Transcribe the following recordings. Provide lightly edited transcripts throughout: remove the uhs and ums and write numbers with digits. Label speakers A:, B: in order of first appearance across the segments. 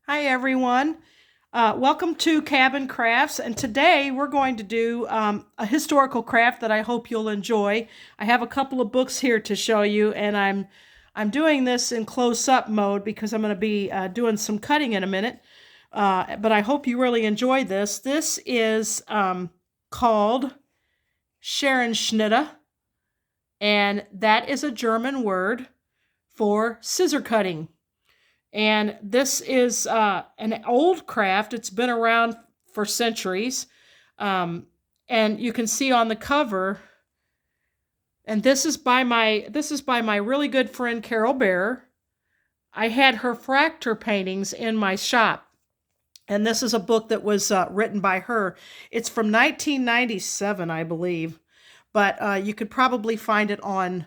A: Hi everyone. Welcome to Cabin Crafts, and today we're going to do a historical craft that I hope you'll enjoy. I have a couple of books here to show you, and I'm doing this in close-up mode because I'm going to be doing some cutting in a minute. But I hope you really enjoy this. This is called Scherenschnitte, and that is a German word for scissor cutting. And this is an old craft. It's been around for centuries. And you can see on the cover, and this is by my really good friend Carol Bear. I had her fracture paintings in my shop. And this is a book that was written by her. It's from 1997, I believe. But you could probably find it on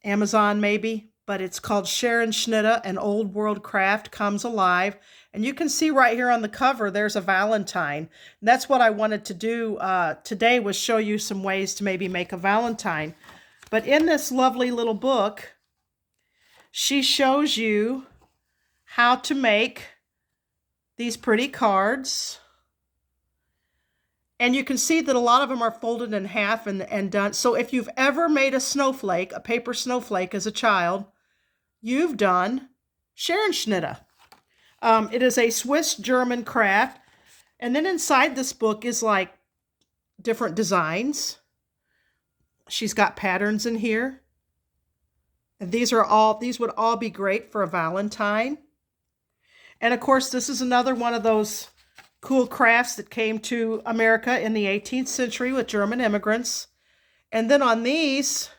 A: Amazon maybe. But it's called Scherenschnitte, an old world craft comes alive. And you can see right here on the cover, there's a Valentine. And that's what I wanted to do today, was show you some ways to maybe make a Valentine. But in this lovely little book, she shows you how to make these pretty cards. And you can see that a lot of them are folded in half and done. So if you've ever made a snowflake, a paper snowflake as a child, you've done Scherenschnitte. It is a Swiss-German craft. And then inside this book is like different designs. She's got patterns in here. And these would all be great for a Valentine. And of course, this is another one of those cool crafts that came to America in the 18th century with German immigrants. And then on these,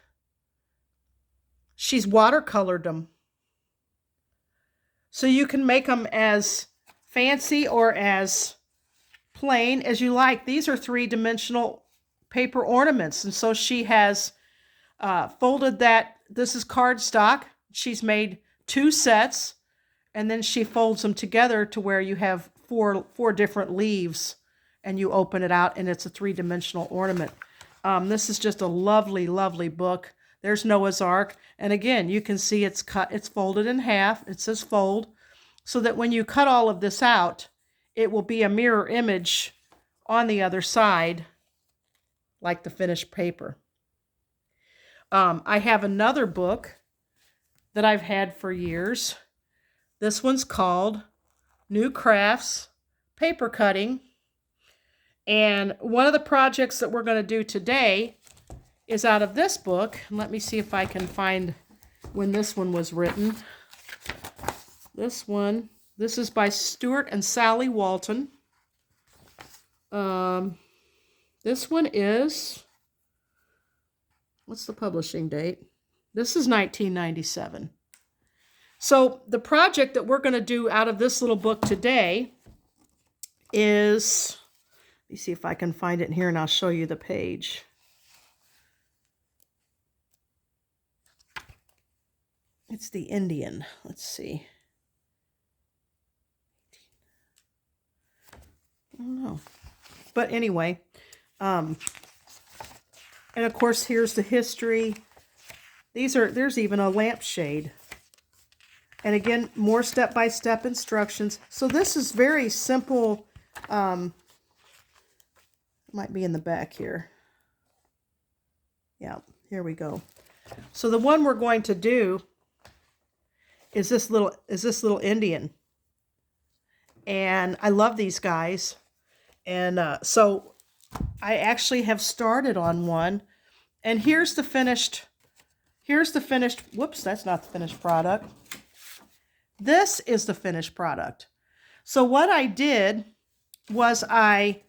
A: she's watercolored them. So you can make them as fancy or as plain as you like. These are three-dimensional paper ornaments. And so she has folded that. This is cardstock. She's made two sets, and then she folds them together to where you have four different leaves, and you open it out, and it's a three-dimensional ornament. This is just a lovely, lovely book. There's Noah's Ark. And again, you can see it's folded in half. It says fold. So that when you cut all of this out, it will be a mirror image on the other side, like the finished paper. I have another book that I've had for years. This one's called New Crafts Paper Cutting. And one of the projects that we're going to do today is out of this book. Let me see if I can find when this one was written. This is by Stuart and Sally Walton. This one is, what's the publishing date? This is 1997. So the project that we're going to do out of this little book today is, let me see if I can find it in here and I'll show you the page. It's the Indian. Let's see. I don't know. But anyway, and of course, here's the history. There's even a lampshade. And again, more step-by-step instructions. So this is very simple. It might be in the back here. Yeah, here we go. So the one we're going to do is this little Indian. And I love these guys. And so I actually have started on one. And here's the finished, whoops, that's not the finished product. This is the finished product. So what I did was I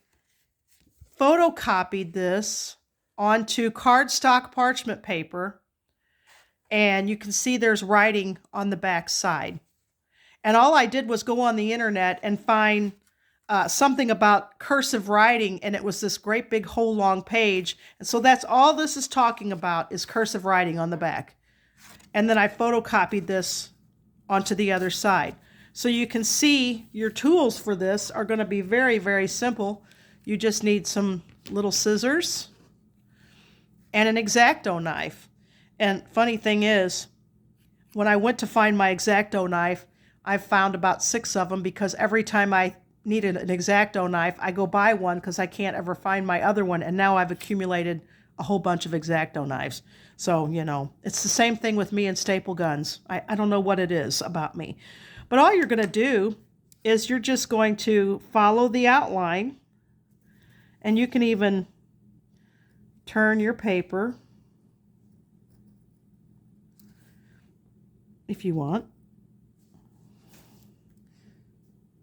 A: photocopied this onto cardstock parchment paper. And you can see there's writing on the back side. And all I did was go on the internet and find something about cursive writing, and it was this great big whole long page. And so that's all this is talking about, is cursive writing on the back. And then I photocopied this onto the other side. So you can see your tools for this are going to be very, very simple. You just need some little scissors and an X-Acto knife. And funny thing is, when I went to find my X-Acto knife, I've found about 6 of them, because every time I needed an X-Acto knife, I go buy one because I can't ever find my other one, and now I've accumulated a whole bunch of X-Acto knives. So, you know, it's the same thing with me and staple guns. I don't know what it is about me. But all you're going to do is you're just going to follow the outline, and you can even turn your paper if you want,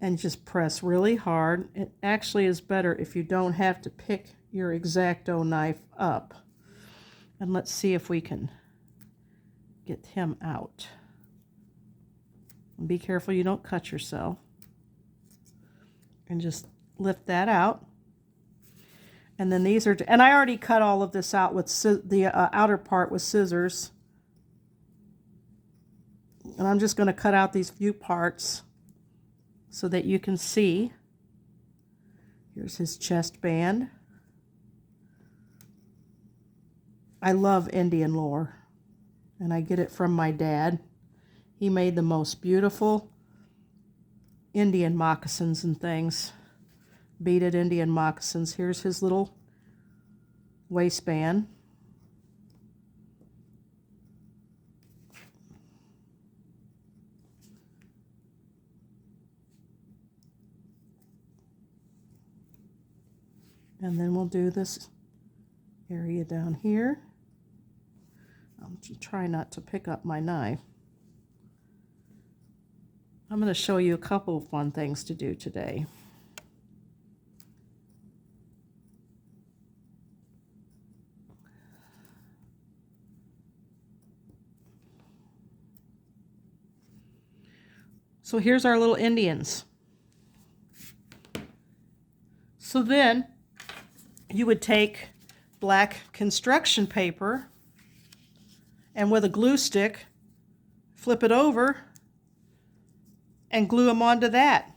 A: and just press really hard. It actually is better if you don't have to pick your X-Acto knife up. And let's see if we can get him out. And be careful you don't cut yourself. And just lift that out. And then these are, and I already cut all of this out with the outer part with scissors. And I'm just going to cut out these few parts so that you can see. Here's his chest band. I love Indian lore, and I get it from my dad. He made the most beautiful Indian moccasins and things. Beaded Indian moccasins. Here's his little waistband. And then we'll do this area down here. I'll try not to pick up my knife. I'm going to show you a couple of fun things to do today. So here's our little Indians. So then you would take black construction paper and with a glue stick, flip it over and glue them onto that.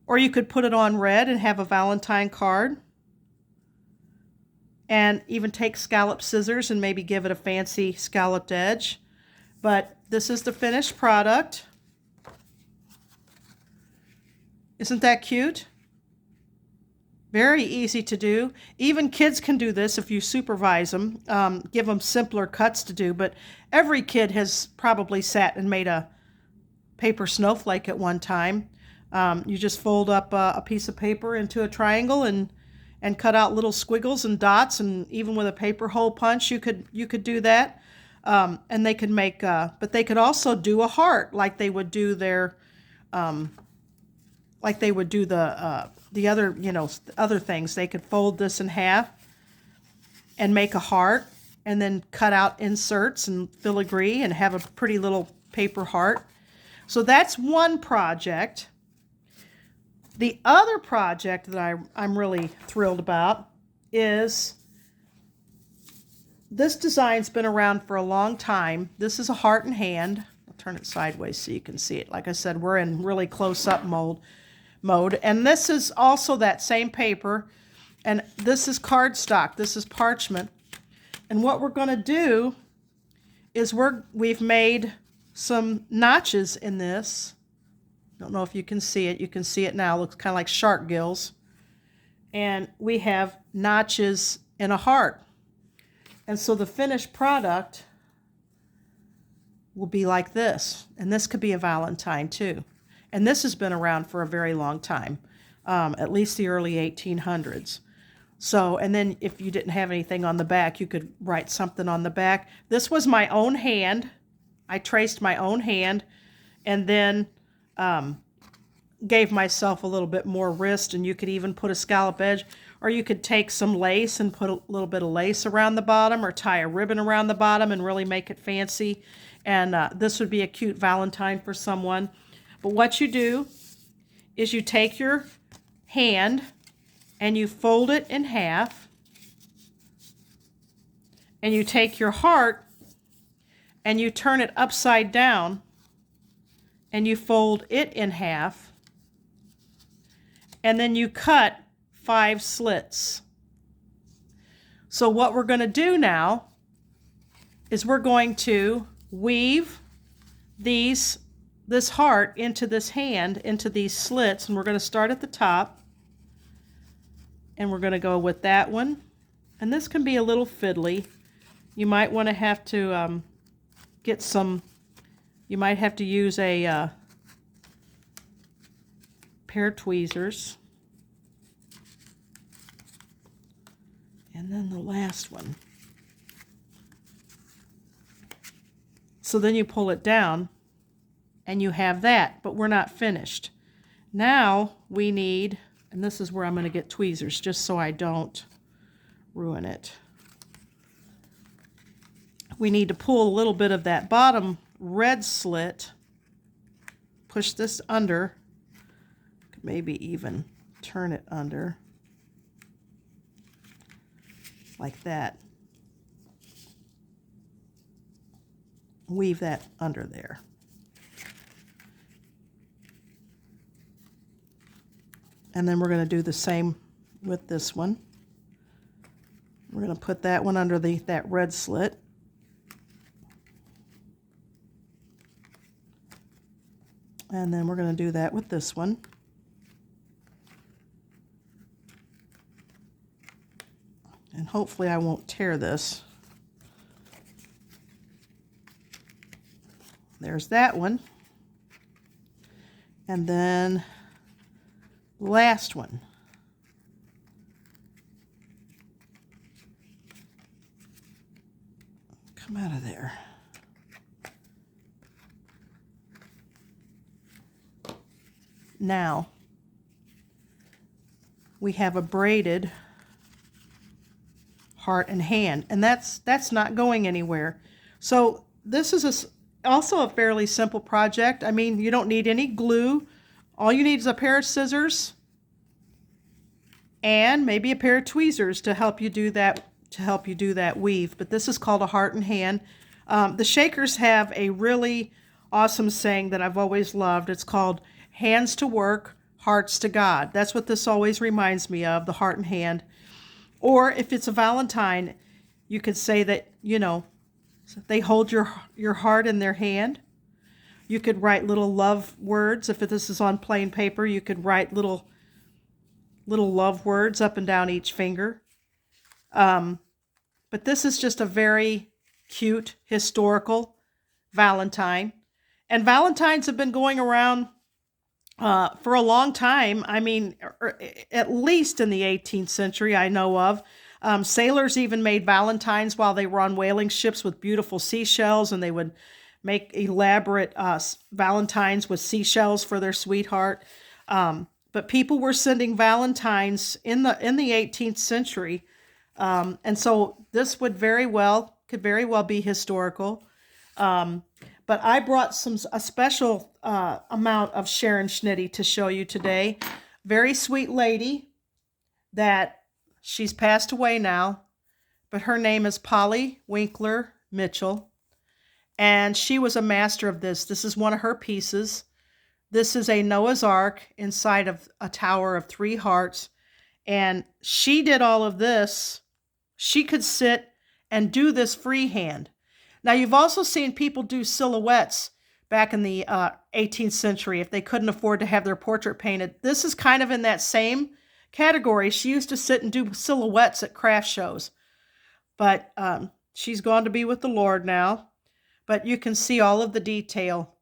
A: Or you could put it on red and have a Valentine card, and even take scallop scissors and maybe give it a fancy scalloped edge. But this is the finished product. Isn't that cute? Very easy to do. Even kids can do this if you supervise them, give them simpler cuts to do. But every kid has probably sat and made a paper snowflake at one time. You just fold up a piece of paper into a triangle and cut out little squiggles and dots, and even with a paper hole punch, you could do that. And they could make, but they could also do a heart like they would do their, like they would do the other, you know, other things. They could fold this in half and make a heart, and then cut out inserts and filigree and have a pretty little paper heart. So that's one project. The other project that I'm really thrilled about is this design's been around for a long time. This is a heart and hand. I'll turn it sideways so you can see it. Like I said, we're in really close-up mode. And this is also that same paper, and this is cardstock. This is parchment. And what we're going to do is we've made some notches in this. Don't know if you can see it. You can see it now. It looks kind of like shark gills. And we have notches in a heart. And so the finished product will be like this. And this could be a Valentine too. And this has been around for a very long time, at least the early 1800s. So, and then if you didn't have anything on the back, you could write something on the back. This was my own hand. I traced my own hand, and then gave myself a little bit more wrist, and you could even put a scallop edge, or you could take some lace and put a little bit of lace around the bottom, or tie a ribbon around the bottom and really make it fancy. And this would be a cute Valentine for someone. But what you do is you take your hand and you fold it in half, and you take your heart and you turn it upside down and you fold it in half, and then you cut 5 slits. So what we're going to do now is we're going to weave these this heart into this hand, into these slits, and we're going to start at the top, and we're going to go with that one. And this can be a little fiddly. You might want to have to get some, you might have to use a pair of tweezers. And then the last one. So then you pull it down and you have that, but we're not finished. Now we need, and this is where I'm going to get tweezers just so I don't ruin it. We need to pull a little bit of that bottom red slit, push this under, maybe even turn it under like that. Weave that under there. And then we're going to do the same with this one. We're going to put that one under that red slit. And then we're going to do that with this one. And hopefully I won't tear this. There's that one. And then the last one. Come out of there. Now we have a braided heart and hand, and that's not going anywhere. So this is also a fairly simple project. I mean, you don't need any glue. All you need is a pair of scissors and maybe a pair of tweezers to help you do that weave. But this is called a heart and hand. The Shakers have a really awesome saying that I've always loved. It's called hands to work, hearts to God. That's what this always reminds me of, the heart and hand. Or if it's a Valentine, you could say that, you know, they hold your heart in their hand. You could write little love words. If this is on plain paper, you could write little love words up and down each finger. But this is just a very cute, historical Valentine. And Valentines have been going around for a long time. I mean, at least in the 18th century, I know of. Sailors even made Valentines while they were on whaling ships with beautiful seashells, and they would make elaborate Valentines with seashells for their sweetheart. But people were sending Valentines in the 18th century, and so this could very well be historical. But I brought a special amount of Scherenschnitte to show you today. Very sweet lady that she's passed away now, but her name is Polly Winkler Mitchell, and she was a master of this. This is one of her pieces. This is a Noah's Ark inside of a tower of 3 hearts, and she did all of this. She could sit and do this freehand. Now, you've also seen people do silhouettes back in the 18th century if they couldn't afford to have their portrait painted. This is kind of in that same category. She used to sit and do silhouettes at craft shows. But she's gone to be with the Lord now. But you can see all of the detail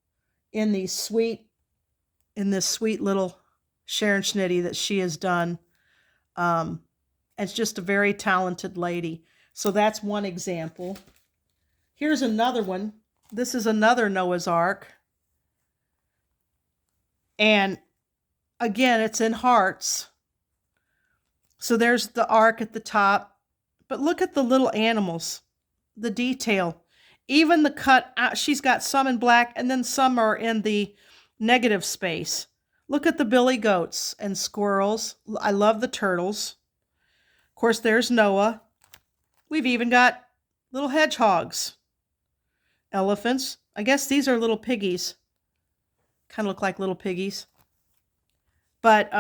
A: in this sweet little Scherenschnitte that she has done. It's just a very talented lady. So that's one example. Here's another one. This is another Noah's Ark. And again, it's in hearts. So there's the ark at the top. But look at the little animals, the detail. Even the cut out, she's got some in black and then some are in the negative space. Look at the billy goats and squirrels. I love the turtles. Of course, there's Noah. We've even got little hedgehogs. Elephants. I guess these are little piggies. Kind of look like little piggies. But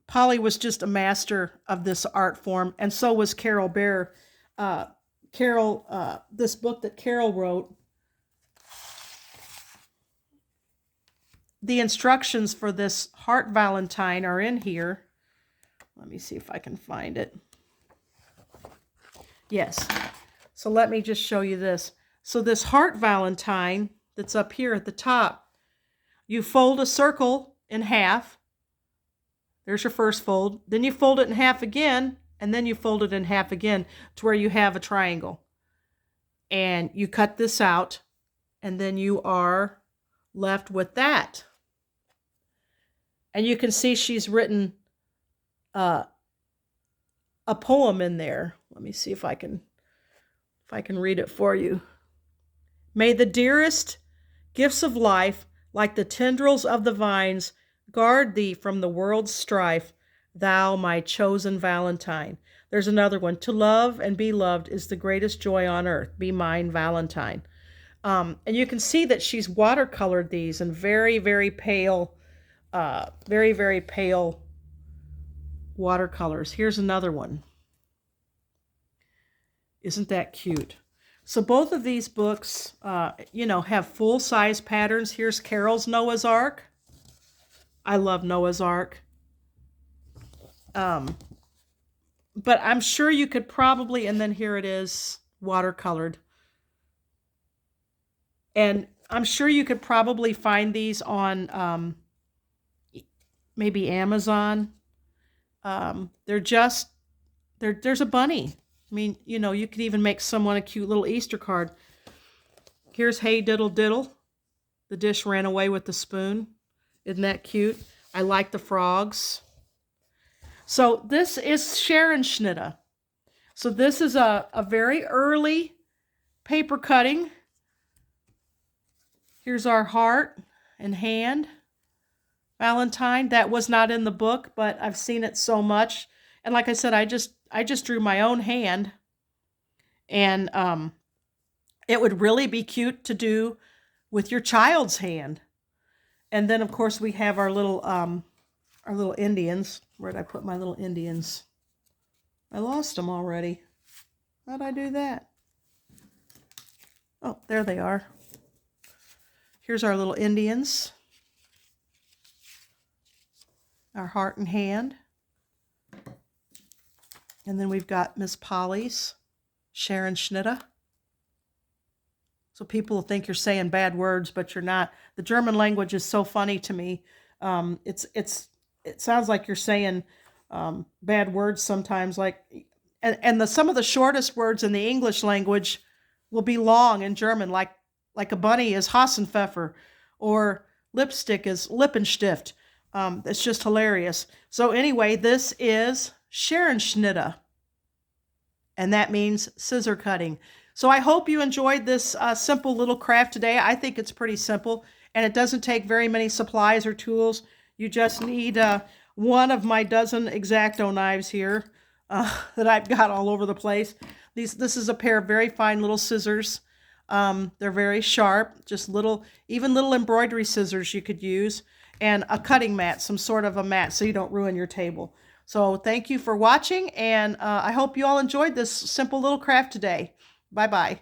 A: Polly was just a master of this art form, and so was Carol Bear. This book that Carol wrote, the instructions for this heart valentine are in here. Let me see if I can find it. Yes. So let me just show you this. So this heart valentine that's up here at the top, you fold a circle in half. There's your first fold. Then you fold it in half again, and then you fold it in half again to where you have a triangle. And you cut this out, and then you are left with that. And you can see she's written a poem in there. Let me see if I can read it for you. May the dearest gifts of life, like the tendrils of the vines, guard thee from the world's strife, thou my chosen Valentine. There's another one. To love and be loved is the greatest joy on earth. Be mine, Valentine. And you can see that she's watercolored these in very, very pale, very, very pale watercolors. Here's another one. Isn't that cute? So both of these books, have full-size patterns. Here's Carol's Noah's Ark. I love Noah's Ark. But I'm sure you could probably, and then here it is, watercolored. And I'm sure you could probably find these on maybe Amazon. There's a bunny. I mean, you could even make someone a cute little Easter card. Here's Hey Diddle Diddle. The dish ran away with the spoon. Isn't that cute? I like the frogs. So this is Scherenschnitte. So this is a very early paper cutting. Here's our heart and hand Valentine. That was not in the book, but I've seen it so much. And like I said, I just drew my own hand. And it would really be cute to do with your child's hand. And then, of course, we have our little Indians. Where did I put my little Indians? I lost them already. How'd I do that? Oh, there they are. Here's our little Indians. Our heart and hand. And then we've got Miss Polly's Scherenschnitte. So people think you're saying bad words, but you're not. The German language is so funny to me. It sounds like you're saying bad words sometimes. And some of the shortest words in the English language will be long in German, like a bunny is Hassenpfeffer, or lipstick is Lippenstift. It's just hilarious. So anyway, this is Scherenschnitte, and that means scissor cutting. So I hope you enjoyed this simple little craft today. I think it's pretty simple, and it doesn't take very many supplies or tools. You just need one of my dozen X-Acto knives here that I've got all over the place. This is a pair of very fine little scissors. They're very sharp, just even little embroidery scissors you could use, and a cutting mat, some sort of a mat, so you don't ruin your table. So thank you for watching, and I hope you all enjoyed this simple little craft today. Bye-bye.